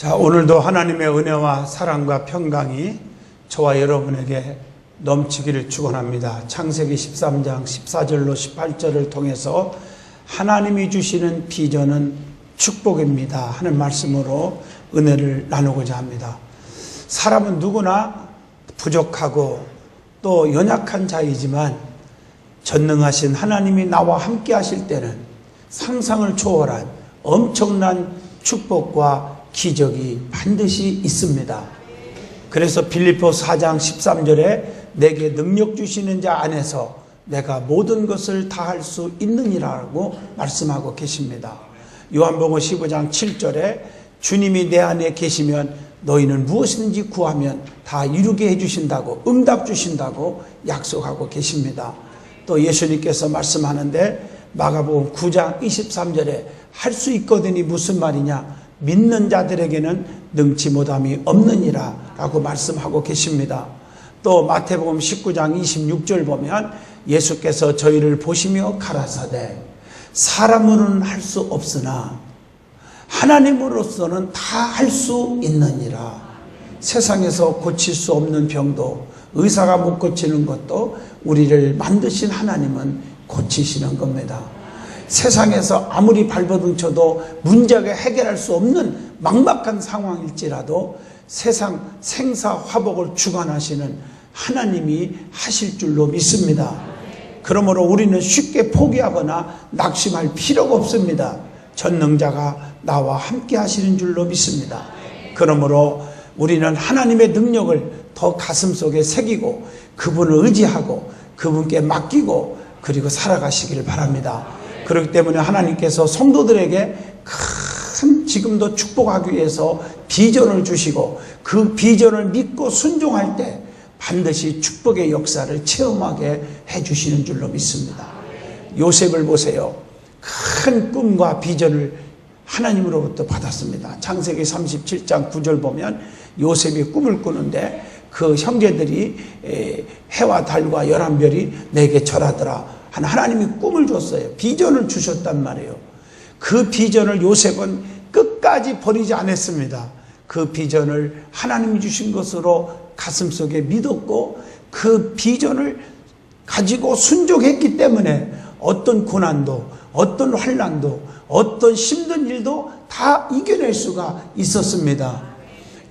자, 오늘도 하나님의 은혜와 사랑과 평강이 저와 여러분에게 넘치기를 축원합니다. 창세기 13장 14절로 18절을 통해서 하나님이 주시는 비전은 축복입니다 하는 말씀으로 은혜를 나누고자 합니다. 사람은 누구나 부족하고 또 연약한 자이지만 전능하신 하나님이 나와 함께 하실 때는 상상을 초월한 엄청난 축복과 기적이 반드시 있습니다. 그래서 빌립보 4장 13절에 내게 능력 주시는 자 안에서 내가 모든 것을 다 할 수 있느니라고 말씀하고 계십니다. 요한복음 15장 7절에 주님이 내 안에 계시면 너희는 무엇이든지 구하면 다 이루게 해주신다고, 응답 주신다고 약속하고 계십니다. 또 예수님께서 말씀하는데 마가복음 9장 23절에 할 수 있거든이 무슨 말이냐, 믿는 자들에게는 능치 못함이 없느니라 라고 말씀하고 계십니다. 또 마태복음 19장 26절 보면 예수께서 저희를 보시며 가라사대 사람으로는 할 수 없으나 하나님으로서는 다 할 수 있느니라. 세상에서 고칠 수 없는 병도, 의사가 못 고치는 것도 우리를 만드신 하나님은 고치시는 겁니다. 세상에서 아무리 발버둥 쳐도 문제가 해결할 수 없는 막막한 상황일지라도 세상 생사화복을 주관하시는 하나님이 하실 줄로 믿습니다. 그러므로 우리는 쉽게 포기하거나 낙심할 필요가 없습니다. 전능자가 나와 함께 하시는 줄로 믿습니다. 그러므로 우리는 하나님의 능력을 더 가슴속에 새기고 그분을 의지하고 그분께 맡기고 그리고 살아가시기를 바랍니다. 그렇기 때문에 하나님께서 성도들에게 큰 지금도 축복하기 위해서 비전을 주시고 그 비전을 믿고 순종할 때 반드시 축복의 역사를 체험하게 해주시는 줄로 믿습니다. 요셉을 보세요. 큰 꿈과 비전을 하나님으로부터 받았습니다. 창세기 37장 9절 보면 요셉이 꿈을 꾸는데 그 형제들이 해와 달과 11별이 내게 절하더라. 하나님이 꿈을 줬어요. 비전을 주셨단 말이에요. 그 비전을 요셉은 끝까지 버리지 않았습니다. 그 비전을 하나님이 주신 것으로 가슴속에 믿었고 그 비전을 가지고 순종했기 때문에 어떤 고난도, 어떤 환난도, 어떤 힘든 일도 다 이겨낼 수가 있었습니다.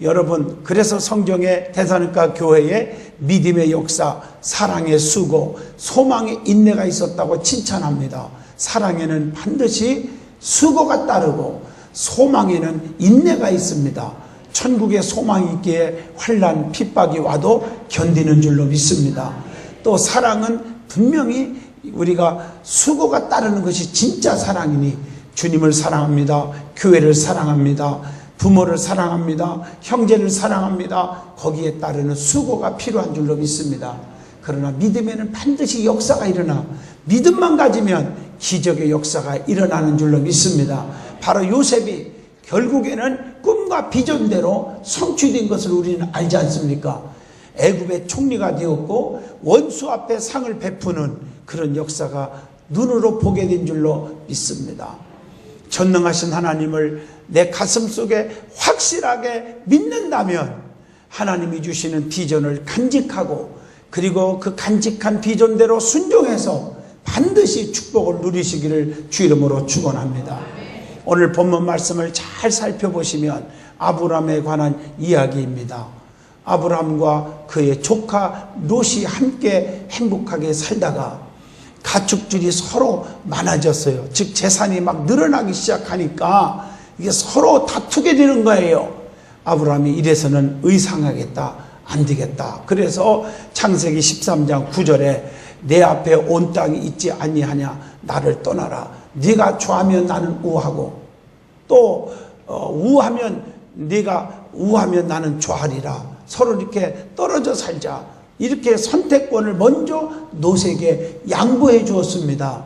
여러분, 그래서 성경의 데살로니가 교회에 믿음의 역사, 사랑의 수고, 소망의 인내가 있었다고 칭찬합니다. 사랑에는 반드시 수고가 따르고 소망에는 인내가 있습니다. 천국에 소망이 있기에 환난, 핍박이 와도 견디는 줄로 믿습니다. 또 사랑은 분명히 우리가 수고가 따르는 것이 진짜 사랑이니 주님을 사랑합니다. 교회를 사랑합니다. 부모를 사랑합니다. 형제를 사랑합니다. 거기에 따르는 수고가 필요한 줄로 믿습니다. 그러나 믿음에는 반드시 역사가 일어나 믿음만 가지면 기적의 역사가 일어나는 줄로 믿습니다. 바로 요셉이 결국에는 꿈과 비전대로 성취된 것을 우리는 알지 않습니까? 애굽의 총리가 되었고 원수 앞에 상을 베푸는 그런 역사가 눈으로 보게 된 줄로 믿습니다. 전능하신 하나님을 내 가슴속에 확실하게 믿는다면 하나님이 주시는 비전을 간직하고 그리고 그 간직한 비전대로 순종해서 반드시 축복을 누리시기를 주 이름으로 축원합니다. 오늘 본문 말씀을 잘 살펴보시면 아브라함에 관한 이야기입니다. 아브라함과 그의 조카 롯이 함께 행복하게 살다가 가축들이 서로 많아졌어요. 즉 재산이 막 늘어나기 시작하니까 이게 서로 다투게 되는 거예요. 아브라함이 이래서는 의상하겠다, 안 되겠다. 그래서 창세기 13장 9절에 내 앞에 온 땅이 있지 아니하냐, 나를 떠나라. 네가 좌하면 나는 우하고 또 우하면 네가 우하면 나는 좌하리라. 서로 이렇게 떨어져 살자. 이렇게 선택권을 먼저 롯에게 양보해 주었습니다.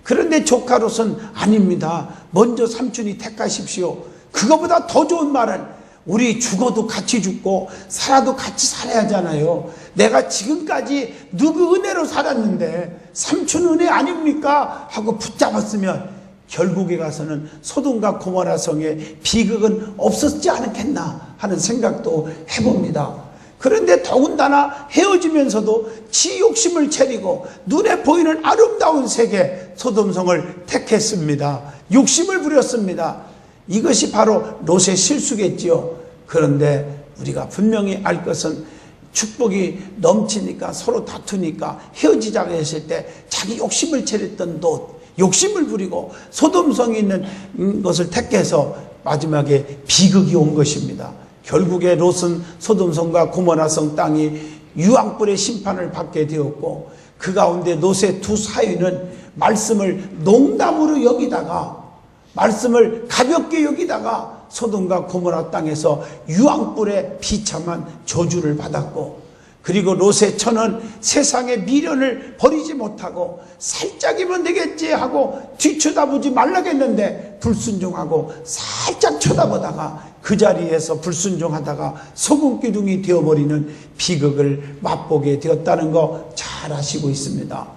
그런데 조카 롯은 아닙니다. 먼저 삼촌이 택하십시오. 그거보다 더 좋은 말은 우리 죽어도 같이 죽고 살아도 같이 살아야 하잖아요. 내가 지금까지 누구 은혜로 살았는데 삼촌 은혜 아닙니까? 하고 붙잡았으면 결국에 가서는 소돔과 고모라 성의 비극은 없었지 않겠나 하는 생각도 해봅니다. 그런데 더군다나 헤어지면서도 지 욕심을 차리고 눈에 보이는 아름다운 세계 소돔성을 택했습니다. 욕심을 부렸습니다. 이것이 바로 롯의 실수겠지요. 그런데 우리가 분명히 알 것은 축복이 넘치니까 서로 다투니까 헤어지자고 했을 때 자기 욕심을 차렸던 롯, 욕심을 부리고 소돔성이 있는 것을 택해서 마지막에 비극이 온 것입니다. 결국에 롯은 소돔성과 고모라성 땅이 유황불의 심판을 받게 되었고, 그 가운데 롯의 두 사위는 말씀을 농담으로 여기다가, 말씀을 가볍게 여기다가 소돔과 고모라 땅에서 유황불의 비참한 저주를 받았고, 그리고 롯의 처는 세상의 미련을 버리지 못하고 살짝이면 되겠지 하고 뒤쳐다보지 말라겠는데 불순종하고 살짝 쳐다보다가 그 자리에서 불순종하다가 소금기둥이 되어버리는 비극을 맛보게 되었다는 거 잘 아시고 있습니다.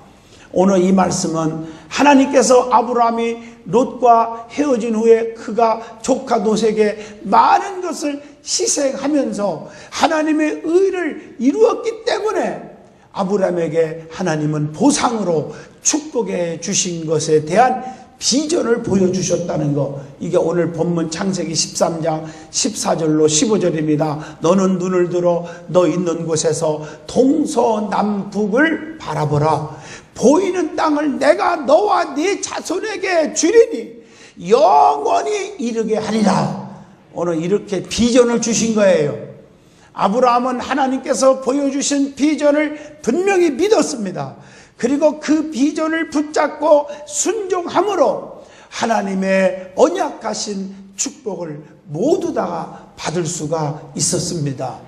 오늘 이 말씀은 하나님께서 아브라함이 롯과 헤어진 후에 그가 조카 롯에게 많은 것을 희생하면서 하나님의 의를 이루었기 때문에 아브라함에게 하나님은 보상으로 축복해 주신 것에 대한 비전을 보여주셨다는 것, 이게 오늘 본문 창세기 13장 14절로 15절입니다. 너는 눈을 들어 너 있는 곳에서 동서남북을 바라보라. 보이는 땅을 내가 너와 네 자손에게 주리니 영원히 이르게 하리라. 오늘 이렇게 비전을 주신 거예요. 아브라함은 하나님께서 보여주신 비전을 분명히 믿었습니다. 그리고 그 비전을 붙잡고 순종함으로 하나님의 언약하신 축복을 모두 다 받을 수가 있었습니다.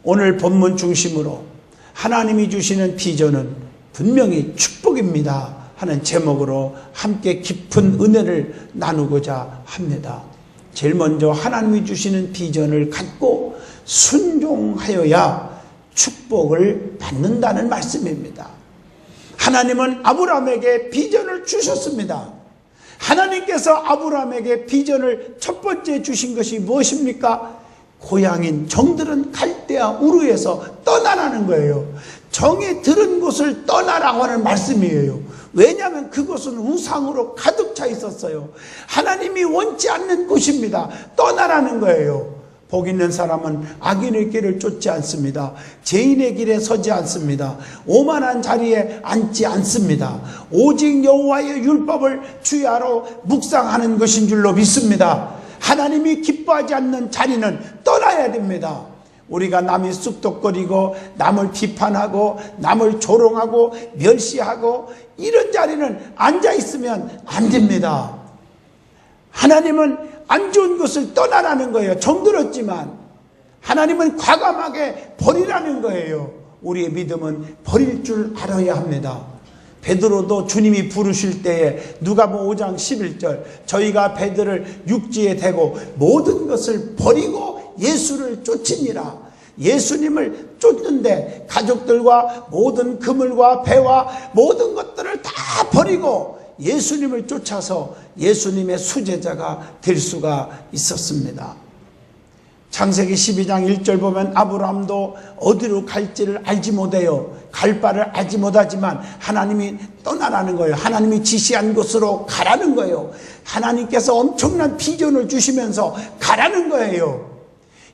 오늘 본문 중심으로 하나님이 주시는 비전은 분명히 축복입니다 하는 제목으로 함께 깊은 은혜를 나누고자 합니다. 제일 먼저 하나님이 주시는 비전을 갖고 순종하여야 축복을 받는다는 말씀입니다. 하나님은 아브라함에게 비전을 주셨습니다. 하나님께서 아브라함에게 비전을 첫 번째 주신 것이 무엇입니까? 고향인 정들은 갈대아 우르에서 떠나라는 거예요. 정에 들은 곳을 떠나라고 하는 말씀이에요. 왜냐하면 그곳은 우상으로 가득 차 있었어요. 하나님이 원치 않는 곳입니다. 떠나라는 거예요. 복 있는 사람은 악인의 길을 쫓지 않습니다. 죄인의 길에 서지 않습니다. 오만한 자리에 앉지 않습니다. 오직 여호와의 율법을 주야로 묵상하는 것인 줄로 믿습니다. 하나님이 기뻐하지 않는 자리는 떠나야 됩니다. 우리가 남이 쑥덕거리고 남을 비판하고 남을 조롱하고 멸시하고 이런 자리는 앉아 있으면 안 됩니다. 하나님은 안 좋은 것을 떠나라는 거예요. 정들었지만 하나님은 과감하게 버리라는 거예요. 우리의 믿음은 버릴 줄 알아야 합니다. 베드로도 주님이 부르실 때에 누가복음 5장 11절 저희가 배들을 육지에 대고 모든 것을 버리고 예수를 쫓으니라. 예수님을 쫓는데 가족들과 모든 그물과 배와 모든 것들을 다 버리고 예수님을 쫓아서 예수님의 수제자가 될 수가 있었습니다. 창세기 12장 1절 보면 아브라함도 어디로 갈지를 알지 못해요. 갈 바를 알지 못하지만 하나님이 떠나라는 거예요. 하나님이 지시한 곳으로 가라는 거예요. 하나님께서 엄청난 비전을 주시면서 가라는 거예요.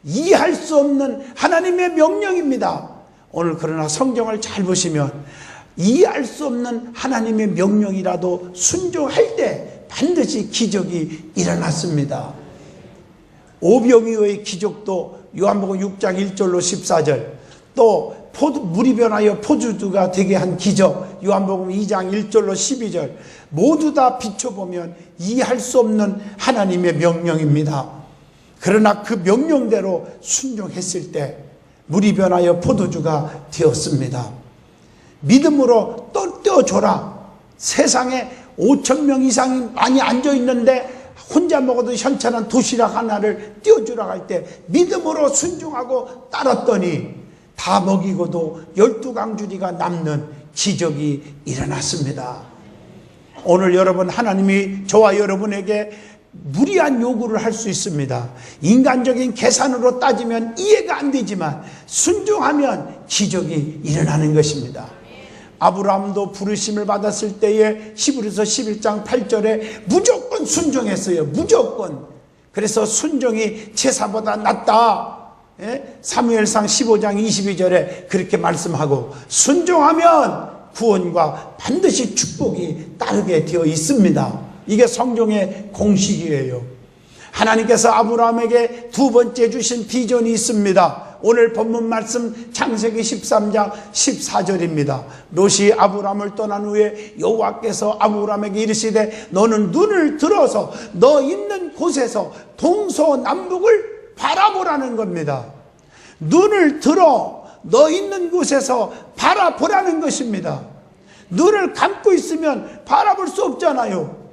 이해할 수 없는 하나님의 명령입니다. 오늘 그러나 성경을 잘 보시면 이해할 수 없는 하나님의 명령이라도 순종할 때 반드시 기적이 일어났습니다. 오병이어의 기적도 요한복음 6장 1절로 14절, 또 물이 변하여 포도주가 되게 한 기적 요한복음 2장 1절로 12절, 모두 다 비춰보면 이해할 수 없는 하나님의 명령입니다. 그러나 그 명령대로 순종했을 때 물이 변하여 포도주가 되었습니다. 믿음으로 떼어줘라. 세상에 5,000명 이상이 많이 앉아있는데 혼자 먹어도 현찬한 도시락 하나를 띄워주라고 할 때 믿음으로 순종하고 따랐더니 다 먹이고도 12강주리가 남는 기적이 일어났습니다. 오늘 여러분, 하나님이 저와 여러분에게 무리한 요구를 할 수 있습니다. 인간적인 계산으로 따지면 이해가 안 되지만 순종하면 기적이 일어나는 것입니다. 아브라함도 부르심을 받았을 때에 히브리서 11장 8절에 무조건 순종했어요. 무조건. 그래서 순종이 제사보다 낫다. 사무엘상 15장 22절에 그렇게 말씀하고, 순종하면 구원과 반드시 축복이 따르게 되어 있습니다. 이게 성경의 공식이에요. 하나님께서 아브라함에게 두 번째 주신 비전이 있습니다. 오늘 본문 말씀 창세기 13장 14절입니다. 롯이 아브라함을 떠난 후에 여호와께서 아브라함에게 이르시되 너는 눈을 들어서 너 있는 곳에서 동서남북을 바라보라는 겁니다. 눈을 들어 너 있는 곳에서 바라보라는 것입니다. 눈을 감고 있으면 바라볼 수 없잖아요.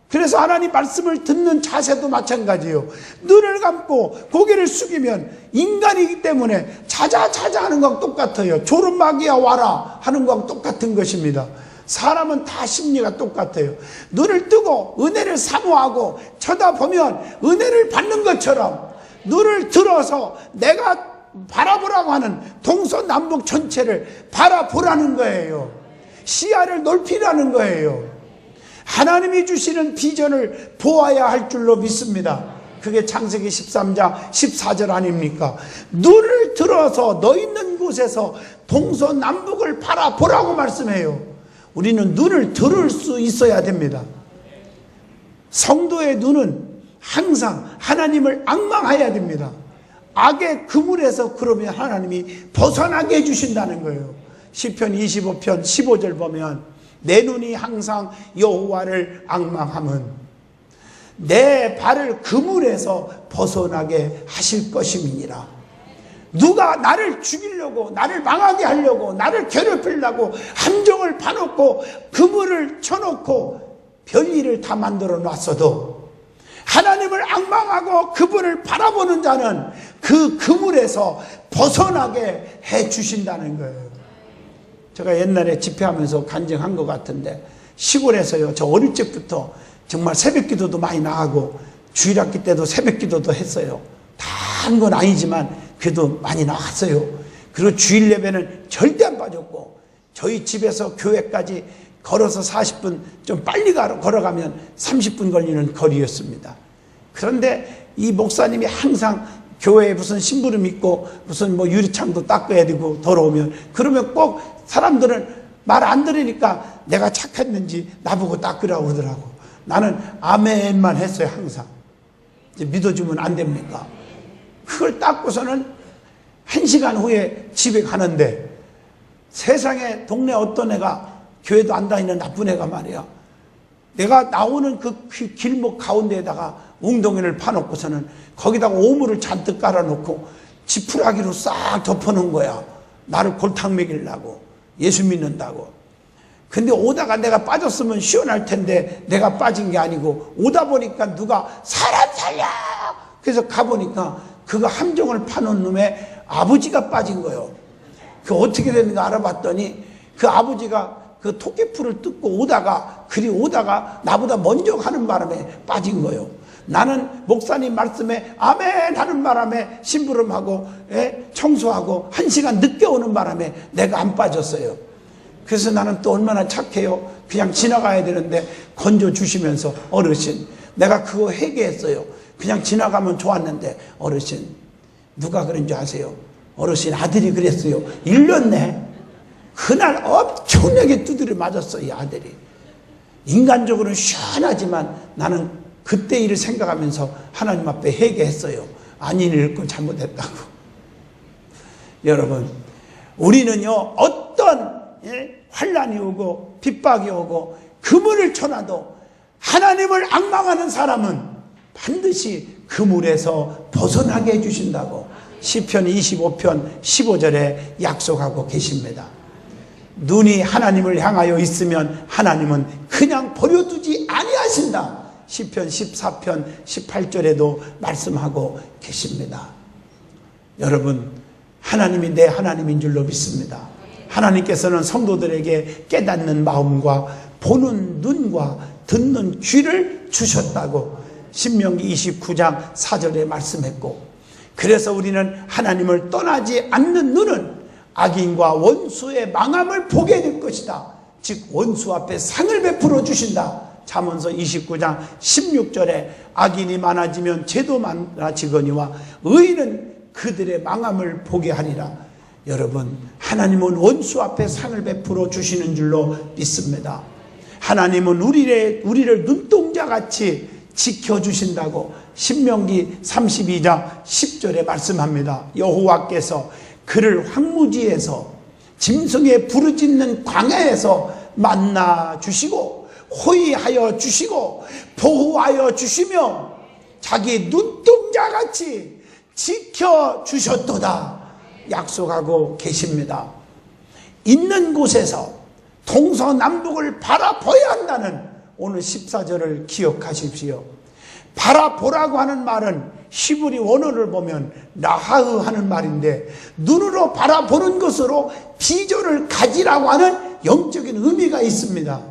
그래서 하나님 말씀을 듣는 자세도 마찬가지예요. 눈을 감고 고개를 숙이면 인간이기 때문에 자자 하는 거랑 똑같아요. 조름마귀야 와라 하는 거랑 똑같은 것입니다. 사람은 다 심리가 똑같아요. 눈을 뜨고 은혜를 사모하고 쳐다보면 은혜를 받는 것처럼 눈을 들어서 내가 바라보라고 하는 동서남북 전체를 바라보라는 거예요. 시야를 넓히라는 거예요. 하나님이 주시는 비전을 보아야 할 줄로 믿습니다. 그게 창세기 13장 14절 아닙니까? 눈을 들어서 너 있는 곳에서 동서남북을 바라보라고 말씀해요. 우리는 눈을 들을 수 있어야 됩니다. 성도의 눈은 항상 하나님을 앙망해야 됩니다. 악의 그물에서 그러면 하나님이 벗어나게 해주신다는 거예요. 시편 25편 15절 보면 내 눈이 항상 여호와를 앙망함은 내 발을 그물에서 벗어나게 하실 것임이니라. 누가 나를 죽이려고, 나를 망하게 하려고, 나를 괴롭히려고 함정을 파놓고 그물을 쳐놓고 별일을 다 만들어 놨어도 하나님을 앙망하고 그분을 바라보는 자는 그 그물에서 벗어나게 해 주신다는 거예요. 제가 옛날에 집회하면서 간증한 것 같은데, 시골에서요, 저 어릴 적부터 정말 새벽기도도 많이 나가고 주일학기 때도 새벽기도도 했어요. 다 한 건 아니지만 그래도 많이 나갔어요. 그리고 주일 예배는 절대 안 빠졌고, 저희 집에서 교회까지 걸어서 40분, 좀 빨리 걸어가면 30분 걸리는 거리였습니다. 그런데 이 목사님이 항상 교회에 무슨 심부름 있고 무슨 뭐 유리창도 닦아야 되고 더러우면, 그러면 꼭 사람들은 말 안 들으니까 내가 착했는지 나보고 닦으라고 그러더라고. 나는 아멘만 했어요. 항상. 이제 믿어주면 안 됩니까? 그걸 닦고서는 1시간 후에 집에 가는데, 세상에 동네 어떤 애가, 교회도 안 다니는 나쁜 애가 말이야, 내가 나오는 그 길목 가운데에다가 웅덩이를 파놓고서는 거기다가 오물을 잔뜩 깔아놓고 지푸라기로 싹 덮어놓은 거야. 나를 골탕 먹이려고, 예수 믿는다고. 근데 오다가 내가 빠졌으면 시원할 텐데 내가 빠진 게 아니고, 오다 보니까 누가 사람 살려! 그래서 가보니까 그거 함정을 파놓은 놈의 아버지가 빠진 거예요. 그 어떻게 되는가 알아봤더니 그 아버지가 그 토끼풀을 뜯고 오다가 나보다 먼저 가는 바람에 빠진 거예요. 나는 목사님 말씀에 아멘 하는 바람에 심부름하고 청소하고 1시간 늦게 오는 바람에 내가 안 빠졌어요. 그래서 나는 또 얼마나 착해요. 그냥 지나가야 되는데 건져주시면서, 어르신, 내가 그거 회개했어요. 그냥 지나가면 좋았는데, 어르신, 누가 그런 줄 아세요? 어르신 아들이 그랬어요. 일렀네. 그날 엄청나게 두드려 맞았어, 이 아들이. 인간적으로는 시원하지만 나는 그때 일을 생각하면서 하나님 앞에 회개했어요. 아닌 일 읽고 잘못했다고. 여러분, 우리는요, 어떤 환난이 오고 핍박이 오고 그물을 쳐놔도 하나님을 앙망하는 사람은 반드시 그물에서 벗어나게 해주신다고 시편 25편 15절에 약속하고 계십니다. 눈이 하나님을 향하여 있으면 하나님은 그냥 버려두지 아니하신다. 시편 14편 18절에도 말씀하고 계십니다. 여러분, 하나님이 내 하나님인 줄로 믿습니다. 하나님께서는 성도들에게 깨닫는 마음과 보는 눈과 듣는 귀를 주셨다고 신명기 29장 4절에 말씀했고, 그래서 우리는 하나님을 떠나지 않는 눈은 악인과 원수의 망함을 보게 될 것이다. 즉 원수 앞에 상을 베풀어 주신다. 잠언서 29장 16절에 악인이 많아지면 죄도 많아지거니와 의인은 그들의 망함을 보게 하리라. 여러분, 하나님은 원수 앞에 상을 베풀어 주시는 줄로 믿습니다. 하나님은 우리를 눈동자같이 지켜주신다고 신명기 32장 10절에 말씀합니다. 여호와께서 그를 황무지에서 짐승의 부르짖는 광야에서 만나 주시고 호위하여 주시고 보호하여 주시며 자기 눈동자같이 지켜주셨도다 약속하고 계십니다. 있는 곳에서 동서남북을 바라보아야 한다는 오늘 14절을 기억하십시오. 바라보라고 하는 말은 히브리 원어를 보면 라하흐 하는 말인데, 눈으로 바라보는 것으로 비전을 가지라고 하는 영적인 의미가 있습니다.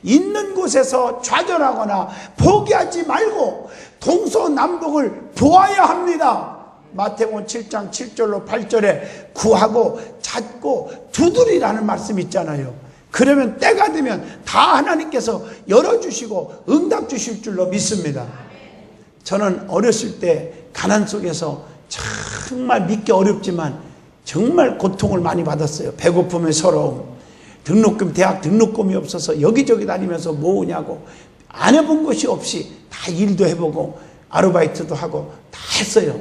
있는 곳에서 좌절하거나 포기하지 말고 동서남북을 보아야 합니다. 마태복음 7장 7절로 8절에 구하고 찾고 두드리라는 말씀 있잖아요. 그러면 때가 되면 다 하나님께서 열어주시고 응답 주실 줄로 믿습니다. 저는 어렸을 때 가난 속에서 정말 믿기 어렵지만 정말 고통을 많이 받았어요. 배고픔의 서러움, 대학 등록금이 없어서 여기저기 다니면서 모으냐고, 안 해본 것이 없이 다 일도 해보고 아르바이트도 하고 다 했어요.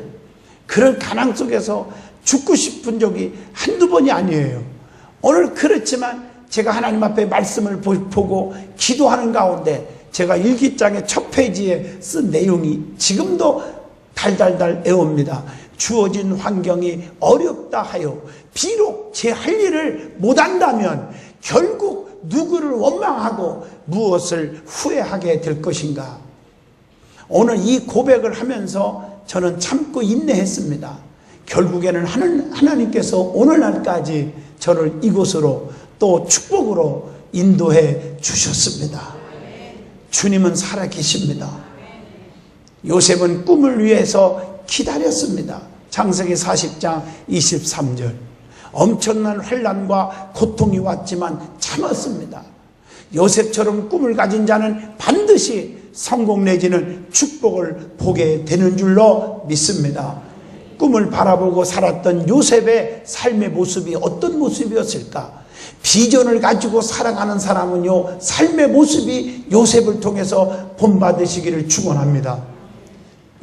그런 가난 속에서 죽고 싶은 적이 한두 번이 아니에요. 오늘 그렇지만 제가 하나님 앞에 말씀을 보고 기도하는 가운데 제가 일기장의 첫 페이지에 쓴 내용이 지금도 달달달 애옵니다. 주어진 환경이 어렵다 하여 비록 제 할 일을 못한다면 결국 누구를 원망하고 무엇을 후회하게 될 것인가. 오늘 이 고백을 하면서 저는 참고 인내했습니다. 결국에는 하나님께서 오늘날까지 저를 이곳으로 또 축복으로 인도해 주셨습니다. 주님은 살아계십니다. 요셉은 꿈을 위해서 기다렸습니다. 창세기 40장 23절. 엄청난 환난과 고통이 왔지만 참았습니다. 요셉처럼 꿈을 가진 자는 반드시 성공 내지는 축복을 보게 되는 줄로 믿습니다. 꿈을 바라보고 살았던 요셉의 삶의 모습이 어떤 모습이었을까? 비전을 가지고 살아가는 사람은요, 삶의 모습이 요셉을 통해서 본받으시기를 축원합니다.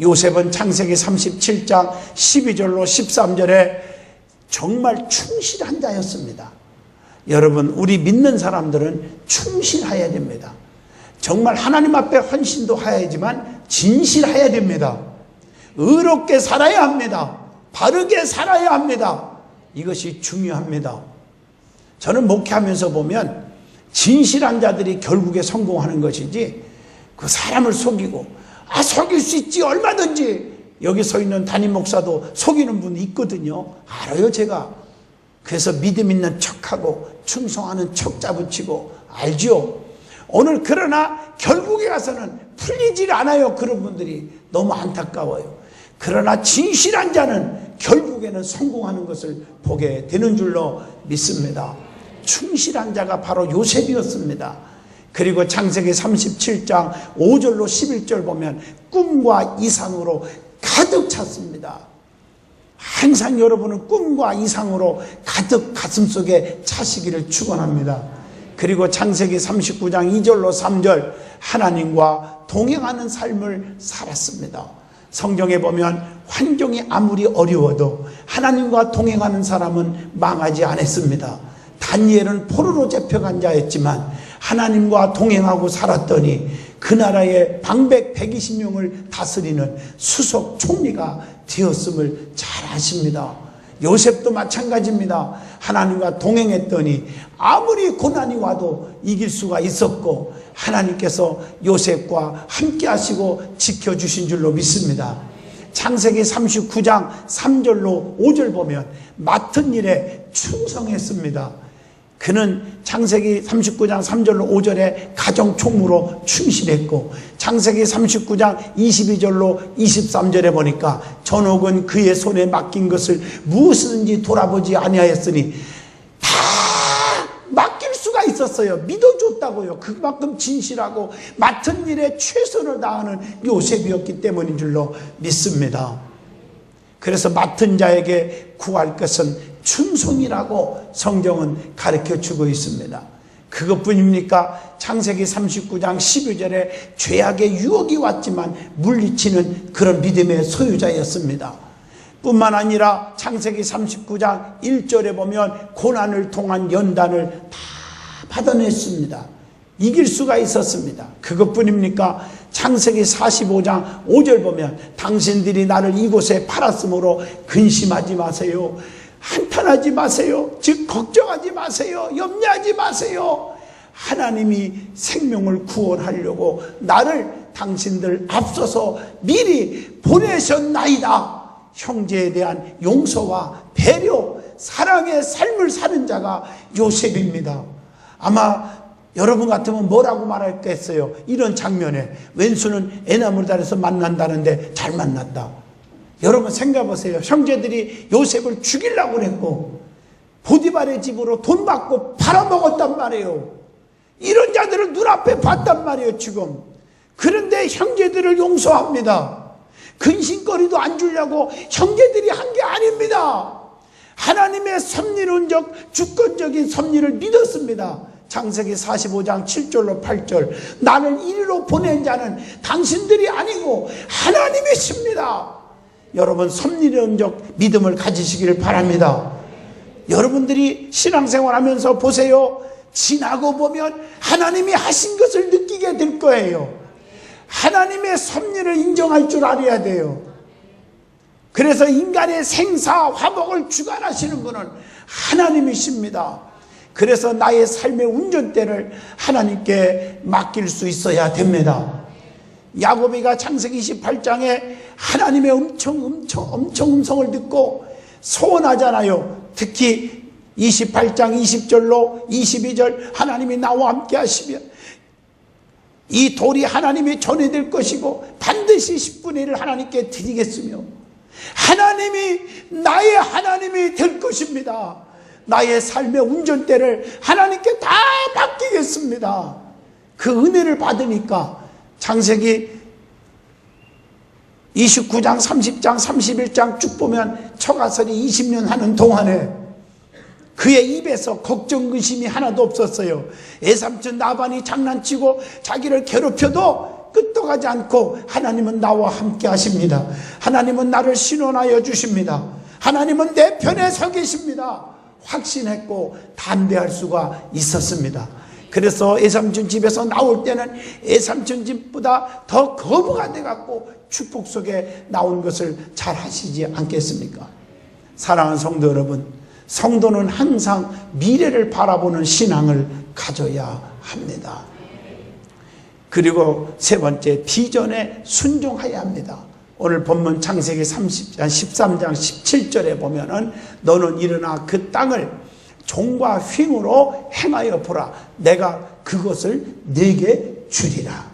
요셉은 창세기 37장 12절로 13절에 정말 충실한 자였습니다. 여러분, 우리 믿는 사람들은 충실해야 됩니다. 정말 하나님 앞에 헌신도 해야지만 진실해야 됩니다. 의롭게 살아야 합니다. 바르게 살아야 합니다. 이것이 중요합니다. 저는 목회하면서 보면 진실한 자들이 결국에 성공하는 것이지, 그 사람을 속이고 속일 수 있지 얼마든지. 여기 서 있는 담임 목사도 속이는 분이 있거든요. 알아요, 제가. 그래서 믿음 있는 척하고 충성하는 척 잡아치고 알죠. 오늘 그러나 결국에 가서는 풀리질 않아요. 그런 분들이 너무 안타까워요. 그러나 진실한 자는 결국에는 성공하는 것을 보게 되는 줄로 믿습니다. 충실한 자가 바로 요셉이었습니다. 그리고 창세기 37장 5절로 11절 보면 꿈과 이상으로 가득 찼습니다. 항상 여러분은 꿈과 이상으로 가득 가슴속에 차시기를 축원합니다. 그리고 창세기 39장 2절로 3절 하나님과 동행하는 삶을 살았습니다. 성경에 보면 환경이 아무리 어려워도 하나님과 동행하는 사람은 망하지 않았습니다. 다니엘은 포로로 잡혀간 자였지만 하나님과 동행하고 살았더니 그 나라의 방백 120명을 다스리는 수석 총리가 되었음을 잘 아십니다. 요셉도 마찬가지입니다. 하나님과 동행했더니 아무리 고난이 와도 이길 수가 있었고 하나님께서 요셉과 함께 하시고 지켜주신 줄로 믿습니다. 창세기 39장 3절로 5절 보면 맡은 일에 충성했습니다. 그는 창세기 39장 3절로 5절에 가정총무로 충실했고, 창세기 39장 22절로 23절에 보니까 전옥은 그의 손에 맡긴 것을 무엇이든지 돌아보지 아니하였으니, 다 맡길 수가 있었어요. 믿어줬다고요. 그만큼 진실하고 맡은 일에 최선을 다하는 요셉이었기 때문인 줄로 믿습니다. 그래서 맡은 자에게 구할 것은 충성이라고 성경은 가르쳐주고 있습니다. 그것뿐입니까? 창세기 39장 12절에 죄악의 유혹이 왔지만 물리치는 그런 믿음의 소유자였습니다. 뿐만 아니라 창세기 39장 1절에 보면 고난을 통한 연단을 다 받아냈습니다. 이길 수가 있었습니다. 그것뿐입니까? 창세기 45장 5절 보면 당신들이 나를 이곳에 팔았으므로 근심하지 마세요. 한탄하지 마세요. 즉 걱정하지 마세요. 염려하지 마세요. 하나님이 생명을 구원하려고 나를 당신들 앞서서 미리 보내셨나이다. 형제에 대한 용서와 배려, 사랑의 삶을 사는 자가 요셉입니다. 아마 여러분 같으면 뭐라고 말할겠어요? 이런 장면에 왼수는 에나무단에서 만난다는데 잘 만났다. 여러분 생각해보세요. 형제들이 요셉을 죽이려고 그랬고 보디발의 집으로 돈 받고 팔아먹었단 말이에요. 이런 자들을 눈앞에 봤단 말이에요 지금. 그런데 형제들을 용서합니다. 근심거리도 안 주려고 형제들이 한 게 아닙니다. 하나님의 섭리론적 주권적인 섭리를 믿었습니다. 창세기 45장 7절로 8절, 나를 이리로 보낸 자는 당신들이 아니고 하나님이십니다. 여러분 섭리론적 믿음을 가지시기를 바랍니다. 여러분들이 신앙생활하면서 보세요. 지나고 보면 하나님이 하신 것을 느끼게 될 거예요. 하나님의 섭리를 인정할 줄 알아야 돼요. 그래서 인간의 생사 화복을 주관하시는 분은 하나님이십니다. 그래서 나의 삶의 운전대를 하나님께 맡길 수 있어야 됩니다. 야고보가 창세기 28장에 하나님의 엄청 음성을 듣고 소원하잖아요. 특히 28장 20절로 22절, 하나님이 나와 함께 하시면 이 돌이 하나님이 전해될 것이고 반드시 10분의 1을 하나님께 드리겠으며 하나님이 나의 하나님이 될 것입니다. 나의 삶의 운전대를 하나님께 다 맡기겠습니다. 그 은혜를 받으니까 창세기 29장, 30장, 31장 쭉 보면 처가설이 20년 하는 동안에 그의 입에서 걱정, 근심이 하나도 없었어요. 애삼촌 나반이 장난치고 자기를 괴롭혀도 끄떡하지 않고 하나님은 나와 함께 하십니다. 하나님은 나를 신원하여 주십니다. 하나님은 내 편에 서 계십니다. 확신했고 담대할 수가 있었습니다. 그래서 애삼촌 집에서 나올 때는 애삼촌 집보다 더 거부가 돼갖고 축복 속에 나온 것을 잘 하시지 않겠습니까? 사랑하는 성도 여러분, 성도는 항상 미래를 바라보는 신앙을 가져야 합니다. 그리고 세 번째, 비전에 순종해야 합니다. 오늘 본문 창세기 13장 17절에 보면은 너는 일어나 그 땅을 종과 휭으로 행하여 보라. 내가 그것을 네게 주리라.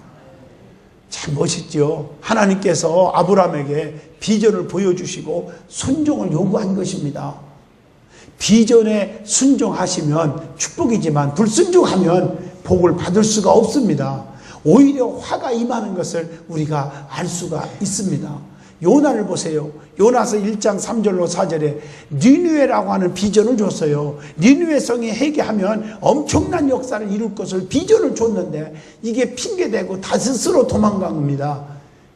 참 멋있죠. 하나님께서 아브라함에게 비전을 보여주시고 순종을 요구한 것입니다. 비전에 순종하시면 축복이지만 불순종하면 복을 받을 수가 없습니다. 오히려 화가 임하는 것을 우리가 알 수가 있습니다. 요나를 보세요. 요나서 1장 3절로 4절에 니느웨라고 하는 비전을 줬어요. 니느웨 성이 회개하면 엄청난 역사를 이룰 것을 비전을 줬는데 이게 핑계대고 다 스스로 도망간 겁니다.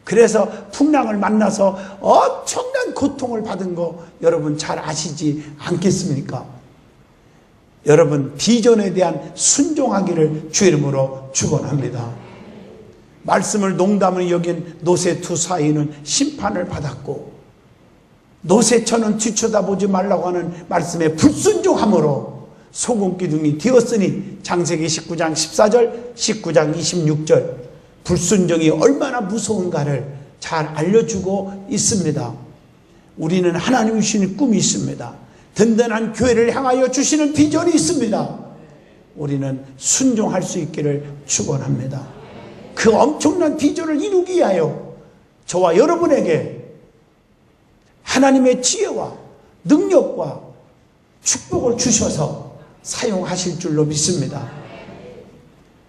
그래서 풍랑을 만나서 엄청난 고통을 받은 거 여러분 잘 아시지 않겠습니까? 여러분 비전에 대한 순종하기를 주 이름으로 축원합니다. 말씀을 농담으로 여긴 노새 두 사이는 심판을 받았고 노새처는 뒤쳐다보지 말라고 하는 말씀에 불순종함으로 소금 기둥이 되었으니 창세기 19장 14절 19장 26절 불순종이 얼마나 무서운가를 잘 알려주고 있습니다. 우리는 하나님이 주시는 꿈이 있습니다. 든든한 교회를 향하여 주시는 비전이 있습니다. 우리는 순종할 수 있기를 축원합니다. 그 엄청난 비전을 이루기 위하여 저와 여러분에게 하나님의 지혜와 능력과 축복을 주셔서 사용하실 줄로 믿습니다.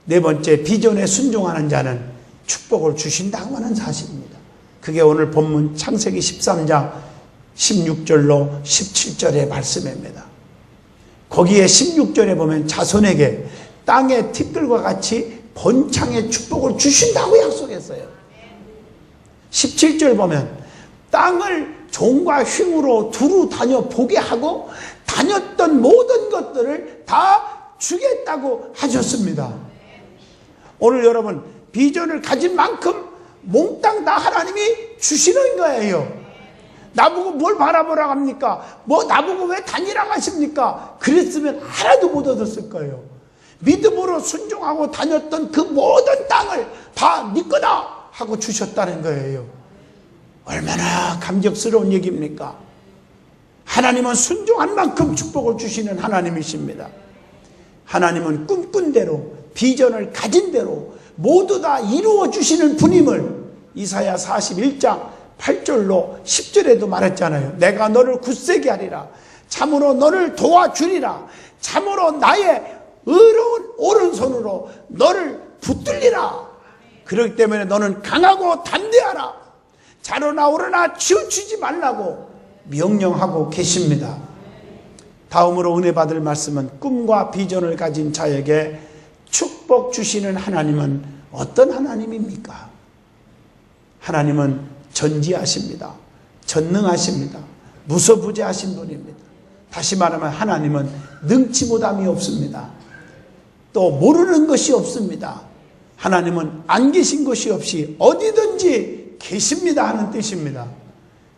네 번째, 비전에 순종하는 자는 축복을 주신다고 하는 사실입니다. 그게 오늘 본문 창세기 13장 16절로 17절의 말씀입니다. 거기에 16절에 보면 자손에게 땅의 티끌과 같이 번창의 축복을 주신다고 약속했어요. 17절 보면 땅을 종과 흉으로 두루 다녀 보게 하고 다녔던 모든 것들을 다 주겠다고 하셨습니다. 오늘 여러분 비전을 가진 만큼 몽땅 다 하나님이 주시는 거예요. 나보고 뭘 바라보라고 합니까? 나보고 왜 다니라고 하십니까? 그랬으면 하나도 못 얻었을 거예요. 믿음으로 순종하고 다녔던 그 모든 땅을 다 네 거다 하고 주셨다는 거예요. 얼마나 감격스러운 얘기입니까? 하나님은 순종한 만큼 축복을 주시는 하나님이십니다. 하나님은 꿈꾼 대로 비전을 가진 대로 모두 다 이루어 주시는 분임을 이사야 41장 8절로 10절에도 말했잖아요. 내가 너를 굳세게 하리라. 참으로 너를 도와주리라. 참으로 나의 의로운 오른손으로 너를 붙들리라. 그렇기 때문에 너는 강하고 담대하라. 자로나 오르나 치우치지 말라고 명령하고 계십니다. 다음으로 은혜 받을 말씀은 꿈과 비전을 가진 자에게 축복 주시는 하나님은 어떤 하나님입니까? 하나님은 전지하십니다. 전능하십니다. 무소부재하신 분입니다. 다시 말하면 하나님은 능치보담이 없습니다. 또 모르는 것이 없습니다. 하나님은 안 계신 것이 없이 어디든지 계십니다 하는 뜻입니다.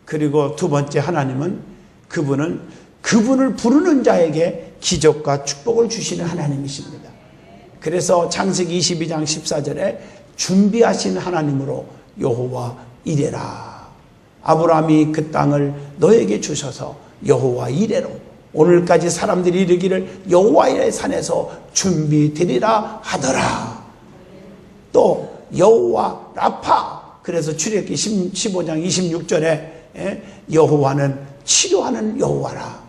그리고 두 번째, 하나님은 그분을 부르는 자에게 기적과 축복을 주시는 하나님이십니다. 그래서 창세기 22장 14절에 준비하신 하나님으로 여호와 이레라. 아브라함이 그 땅을 너에게 주셔서 여호와 이레로, 오늘까지 사람들이 이르기를 여호와 이레 산에서 준비되리라 하더라. 또 여호와 라파, 그래서 출애굽기 15장 26절에 여호와는 치료하는 여호와라.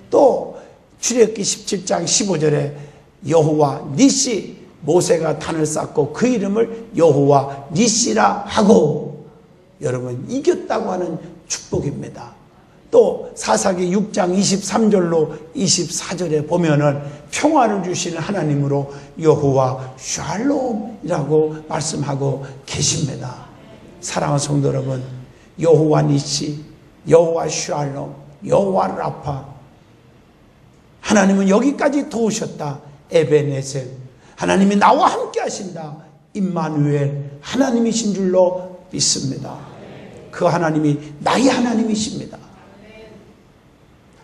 또 출애굽기 17장 15절에 여호와 니시, 모세가 단을 쌓고 그 이름을 여호와 니시라 하고, 여러분 이겼다고 하는 축복입니다. 또 사사기 6장 23절로 24절에 보면은 평화를 주시는 하나님으로 여호와 샬롬이라고 말씀하고 계십니다. 사랑하는 성도 여러분, 여호와 니시, 여호와 샬롬, 여호와 라파, 하나님은 여기까지 도우셨다. 에베네셀, 하나님이 나와 함께 하신다. 임마누엘, 하나님이신 줄로 믿습니다. 그 하나님이 나의 하나님이십니다.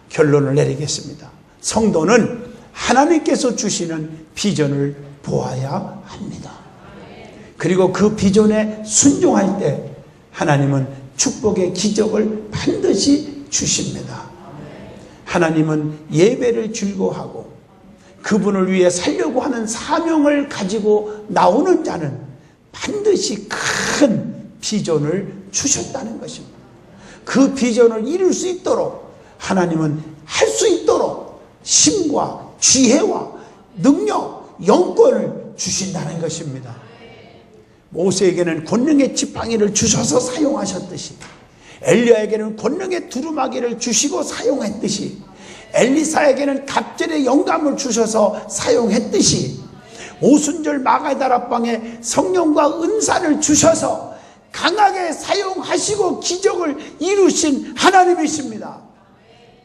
결론을 내리겠습니다. 성도는 하나님께서 주시는 비전을 보아야 합니다. 그리고 그 비전에 순종할 때 하나님은 축복의 기적을 반드시 주십니다. 하나님은 예배를 즐거워하고 그분을 위해 살려고 하는 사명을 가지고 나오는 자는 반드시 큰 비전을 주셨다는 것입니다. 그 비전을 이룰 수 있도록 하나님은 할 수 있도록 힘과 지혜와 능력, 영권을 주신다는 것입니다. 모세에게는 권능의 지팡이를 주셔서 사용하셨듯이, 엘리야에게는 권능의 두루마기를 주시고 사용했듯이, 엘리사에게는 갑절의 영감을 주셔서 사용했듯이, 오순절 마가다락방에 성령과 은사를 주셔서 강하게 사용하시고 기적을 이루신 하나님이십니다.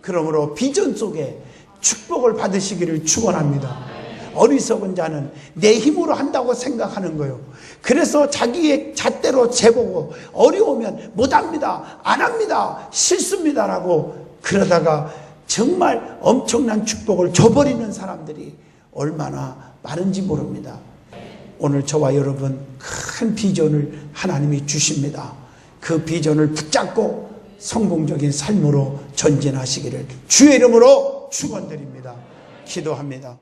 그러므로 비전 속에 축복을 받으시기를 축원합니다. 어리석은 자는 내 힘으로 한다고 생각하는 거예요. 그래서 자기의 잣대로 재보고 어려우면 못합니다, 안 합니다, 싫습니다라고 그러다가 정말 엄청난 축복을 저버리는 사람들이 얼마나 많은지 모릅니다. 오늘 저와 여러분 큰 비전을 하나님이 주십니다. 그 비전을 붙잡고 성공적인 삶으로 전진하시기를 주의 이름으로 축원드립니다. 기도합니다.